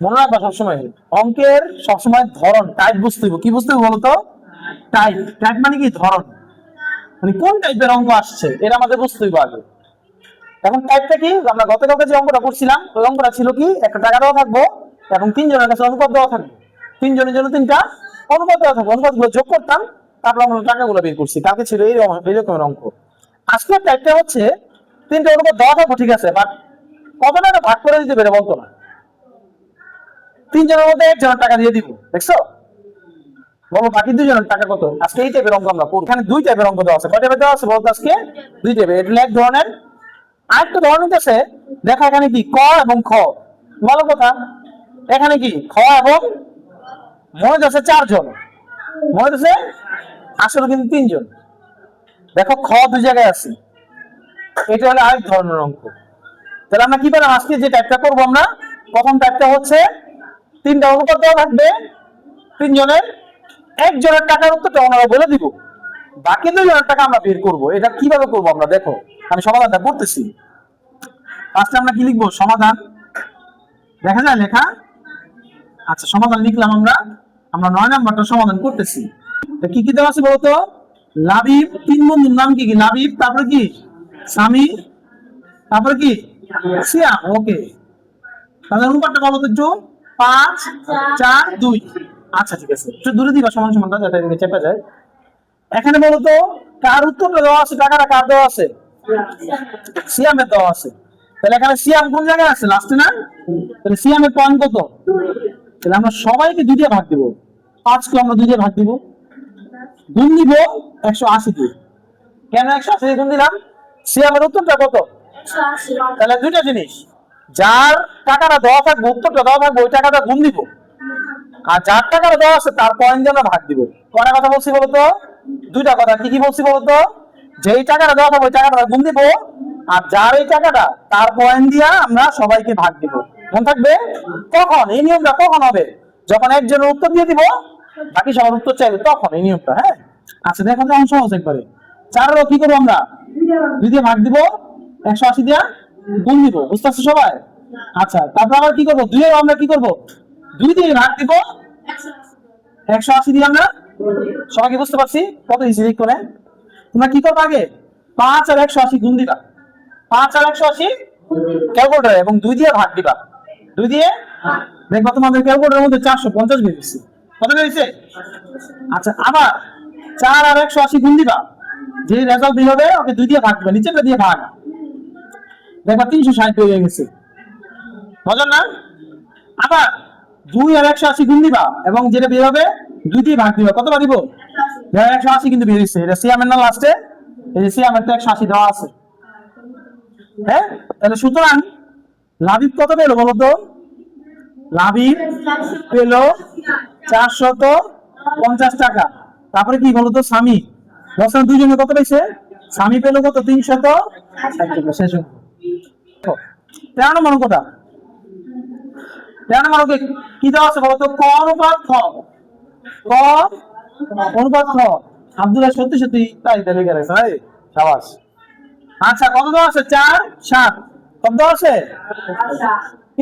মনে রাখবা সবসময় অঙ্কের সবসময় ধরন টাইপ বুঝতে হবে। কি বুঝতে হবে বলতো? টাইপ। টাইপ মানে কি? ধরন, মানে কোন টাইপের অঙ্ক আসছে এটা আমাদের বুঝতে হবে আগে। এখন টাইপটা কি? আমরা গতকালকে যে অঙ্কটা করছিলাম ওই অঙ্কটা ছিল কি, একটা টাকা দেওয়া থাকবো এবং তিনজনের কাছে অনুপাত দেওয়া থাকবে, তিনজনের জন্য তিনটা অনুপাত দেওয়া থাকবে, অনুপাতগুলো যোগ করতাম, তারপর আমরা টাকাগুলো বের করছি। কালকে ছিল এইরকমের অঙ্ক। আজকের টাইপটা হচ্ছে তিনটা অনুপাত দেওয়া থাকবো, ঠিক আছে, বাট কত টাকা ভাগ করে দিতে পেরে বলতো না, তিনজনের মধ্যে একজনের টাকা দিয়ে দিব, দেখছো? বলো বাকি দুজনের টাকা কত? আজকে এই টাইপের অঙ্ক আমরা করব। এখানে দুই টাইপের অঙ্ক দেওয়া আছে। কয় টাইপের দেওয়া আছে বলতো? আজকে দুই টাইপের। এটা এক ধরনের। আরেকটা ধরনের আছে, দেখা এখানে কি ক এবং খ। ভালো কথা, এখানে কি খ এবং মনে আছে চারজন, মনে আছে আসলে কিন্তু তিনজন। দেখো খ দুই জায়গায় আছে। এটা হলো আরেক ধরনের অঙ্ক। তাহলে আমরা কি পেলাম? আজকে যে টাইপটা করবো আমরা, প্রথম টাইপটা হচ্ছে তিনটা অনুপাত দেওয়া থাকবে, তিনজনের একজনের টাকার উত্তরটা ওনারা বলে দিব, বাকি দুজনের টাকা আমরা বের করব। এটা কিভাবে করবো আমরা দেখো, আমি সমাধানটা করতেছি। ফার্স্টে আমরা কি লিখবো? সমাধান। দেখা যায় লেখা? আচ্ছা, সমাধান লিখলাম আমরা। আমরা 9 নাম্বারটা সমাধান করতেছি। কি কি দেওয়া আছে বলতো? লাবিব, তিন বন্ধুর নাম কি কি? লাবিব, তারপরে কি সামি, তারপরে কি সিয়াম। ওকে, তাহলে অনুপাতটা বলো তো একটু। 5 4 2। আচ্ছা ঠিক আছে, একটু দূরে দিবা সমান সমানটা, যাতে এদিকে চেপে যায়। এখানে বলো তো কার উত্তরটা দেওয়া আছে, টাকাটা কার দেওয়া আছে? সিয়ামের দেওয়া আছে। তাহলে এখানে সিয়াম কোন জায়গায় আছে? লাস্টে না? তাহলে সিয়ামের পয়েন্ট কত? তাহলে আমরা সবাইকে 2 দিয়ে ভাগ দিব। 5 কে আমরা 2 দিয়ে ভাগ দিব, গুণ দিব 180 দিয়ে। কেন 180 দিয়ে গুণ দিলাম? সিয়ামের উত্তরটা কত? তাহলে দুইটা জিনিস, যার টাকাটা দেওয়া থাকবে, উত্তরটা দেওয়া থাকবে, ওই টাকাটা গুণ দিব, আর যার টাকাটা দেওয়া আছে তার পয়েন্ট দিয়ে আমরা ভাগ দিব। কয়টা কথা বলছি বলতো? দুইটা কথা। কি কি বলছি বলতো? যেই টাকাটা দেওয়া থাকবে ওই টাকাটা গুণ দিব, আর যার এই টাকাটা তার পয়েন্ট দিয়ে আমরা সবাইকে ভাগ দিব। মনে থাকবে? কখন এই নিয়মটা কখন হবে? যখন একজনের উত্তর দিয়ে দিব, বাকি সবার উত্তর চাইবে, তখন এই নিয়মটা। হ্যাঁ, আচ্ছা দেখো তো সহজ একবারে। 4 কি করবো আমরা? 2 দিয়ে ভাগ দিব, 180 দিয়ে গুণ দিব। বুঝতে পারছো সবাই? আচ্ছা, তারপর আবার কি করবো? 2 আমরা কি করবো? 2 দিয়ে ভাগ দিব, 180 দিয়ে আমরা। সবাইকে বুঝতে পারছি? কত ইজি করে তোমরা কি করবে? আগে 5 আর 180 গুণ দিবা, 5 আর 180 ক্যালকুলেটর, এবং 2 দিয়ে ভাগ দিবা। 2 দিয়ে দেখবা তোমাদের ক্যালকুলেটরের মধ্যে 450 বেরিয়েছে। কত বেরিয়েছে? আচ্ছা, আবার 4 আর 180 গুণ দিবা, যে রেজাল্ট বের হবে ওকে 2 দিয়ে ভাগ দিবা, নিচেটা দিয়ে ভাগ, দেখবা 360 হয়ে গেছে। মজার না? আবার 2 আর 180 গুণ দিবা, এবং যেটা বের হবে 2 দিয়ে ভাগ দিবা। কতবার দিব? 180 কিন্তু বেরিয়েছে। এটা সিয়ামের না লাস্টে? এই যে সিয়ামের তো 180 দেওয়া আছে। হ্যাঁ, তাহলে সুতরাং লাবিব কত পেলো বলো তো? লাবিব পেলো 450 টাকা। তারপরে কি বলতো? স্বামী বছর দুইজনে কত পেয়েছে? স্বামী পেলো কত? 360 টাকা। শেষ। 13 নম্বর কথা। 13 নম্বর কি দেওয়া আছে বলতো? ক অনুপাত খ। ক অনুপাত খ। আব্দুল্লাহ সত্যি সত্যি তাই তাই লিখে রাখছে ভাই, সাবাস। আচ্ছা, কত দেওয়া আছে? 4 7। কত দেওয়া আছে?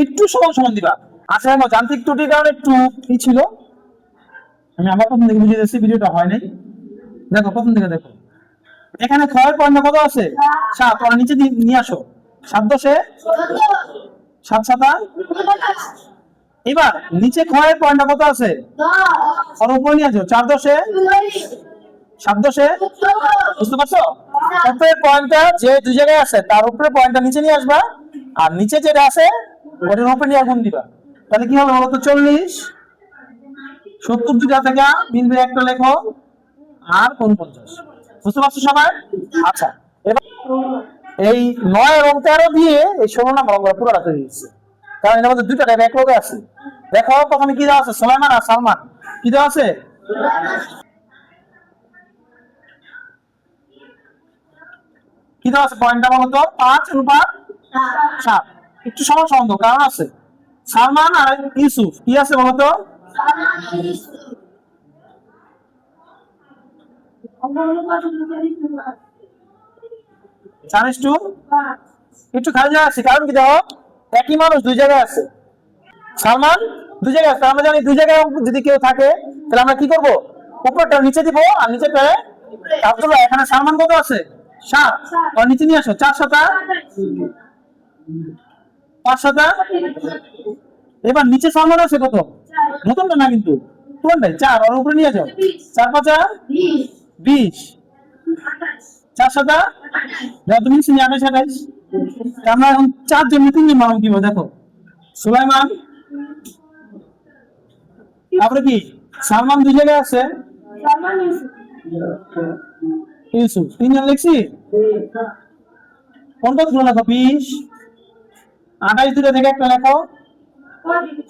একটু সমান সমান দিবা। আচ্ছা, এখন যান্ত্রিক ত্রুটির কারণে একটু কি ছিল, আমি আবার প্রথম থেকে বুঝিয়ে দিচ্ছি, ভিডিওটা হয় নাই। দেখো প্রথম থেকে দেখো, এখানে ক্ষয়ের পয়েন্ট কত আছে? 7। ওরা নিচে নিয়ে আসো। 7 10 7 7। এবার নিচে ক্ষয়ের পয়েন্ট কত আছে? আর উপরে নিয়ে আসো। 4 10 7 10। বুঝতে পারছো? উপরের পয়েন্টটা যে দুই জায়গায় আছে তার উপরে পয়েন্টটা নিচে নিয়ে আসবা, আর নিচে যেটা আছে ওটার উপরে নিয়ে গুণ দিবা। তাহলে কি হবে বলতো? 40 70 দুটা থেকে মিলবে একটা লেখো, আর 49। বুঝতে পারছো সবাই? আচ্ছা, এবার এই 9 এবং 13 দিয়ে এই 16 নাম্বার আমরা পুরোটা তৈরি দিচ্ছি, কারণ এর মধ্যে দুইটা টাইপ এক লগে আছে। দেখো প্রথমে কি দেওয়া আছে? সুলাইমান আর সালমান। কি দেওয়া আছে? কি দেওয়া আছে? পয়েন্টটা বলো তো? 5 অনুপাত 7। একটু সমান সমান দাও, কারণ আছে সালমান আর ইউসুফ। কি আছে বলো তো? জানিস একটু খালি জায়গা আছে, কারণ কি দেখো একই মানুষ দুই জায়গায় আছে। সালমান দুই জায়গায় আছে, আমরা জানি দুই জায়গায় যদি কেউ থাকে তাহলে আমরা কি করব, উপরটা নিচে দিব আর নিচেটা তাহলে এখানে সালমান কত আছে 7, আর নিচে নিয়ে আসো 4 7 5 7। এবার নিচে সালমান আছে কত, নতুনটা না কিন্তু কোনটাই 4, আর উপরে নিয়ে যাও 4 5 20, 4 7 দাও তুমি নিচে 28 28। আমরা এখন 4 জন নতুন মানুষ দিব, দেখো সুলাইমান, তারপরে কি সালমান দুই জায়গায় আছে, ইউসুফ 3 জন লিখছি, কোনটা গুলো লেখো 20 28 দুটো থেকে একটা লেখো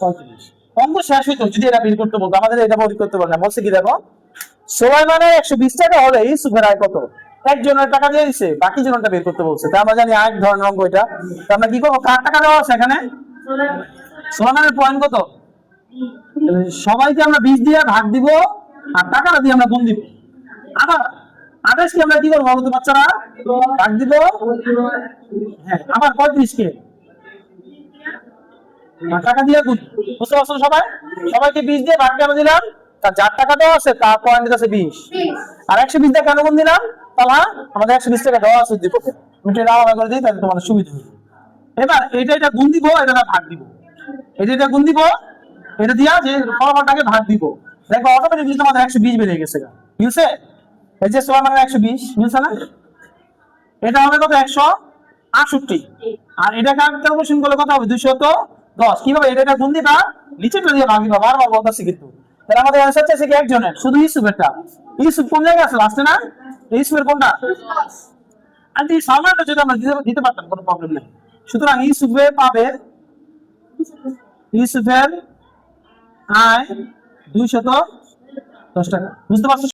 35। অঙ্ক শেষ হইতো যদি এটা বের করতে বলতো, আমাদের এটা বের করতে পারে না, বলছে কি দেখো সুলাইমানের 120 টাকা হলে ইউসুফের আয় কত, একজনের টাকা দিয়ে দিছে বাকি জনটা বের করতে বলছে। তা আমরা জানি আরেক ধরনের অঙ্ক এটা, তো আমরা কি করবো, কার টাকা দেওয়া আছে এখানে, সুলাইমানের পয়েন্ট কত, সবাইকে আমরা 20 দিয়ে ভাগ দিব আর টাকাটা দিয়ে আমরা গুণ দিব। আবার 28 কে আমরা কি করবো বলতো বাচ্চারা, ভাগ দিব, হ্যাঁ আবার 35 কে টাকা দিয়ে গুণ, বুঝতে পারছো সবাই, সবাইকে 20 দিয়ে ভাগ কেন দিলাম, তার যার টাকা দেওয়া আছে তার পয়েন্ট আছে 20, আর 120 দিয়ে কেন গুণ দিলাম, তাহলে আমাদের 120 টাকা দেওয়া আছে দিব, আমি এটা আলাদা করে দিই তাহলে তোমাদের সুবিধা হবে। এবার এটা গুণ দিব, এটা ভাগ দিব, এটা গুণ দিব, এটা দিয়া যে ফলাফলটাকে ভাগ দিব, দেখো অটোমেটিকলি তোমাদের 120 বেড়ে গেছে, বুঝছে, এই যে সুলাইমানের 120 বুঝছে না, এটা হবে কত 168, আর এটা ক্যালকুলেশন করলে কত হবে 210। কিভাবে এটা গুণ দিবা, নিচেটা দিয়ে ভাগ দিবা, বারবার বলতাছি কিন্তু। তাহলে আমাদের অ্যানসার চাইছে কি একজনের, শুধু ইউসুফেরটা, ইউসুফ কোন জায়গায় আছে লাস্টে না, ইউসুফের কোনটা, আর এই সালমানটা যদি আমরা দিতে পারতাম কোনো প্রবলেম নেই। সুতরাং ইউসুফের পাবে, ইউসুফের আয় 210 টাকা, বুঝতে পারছো।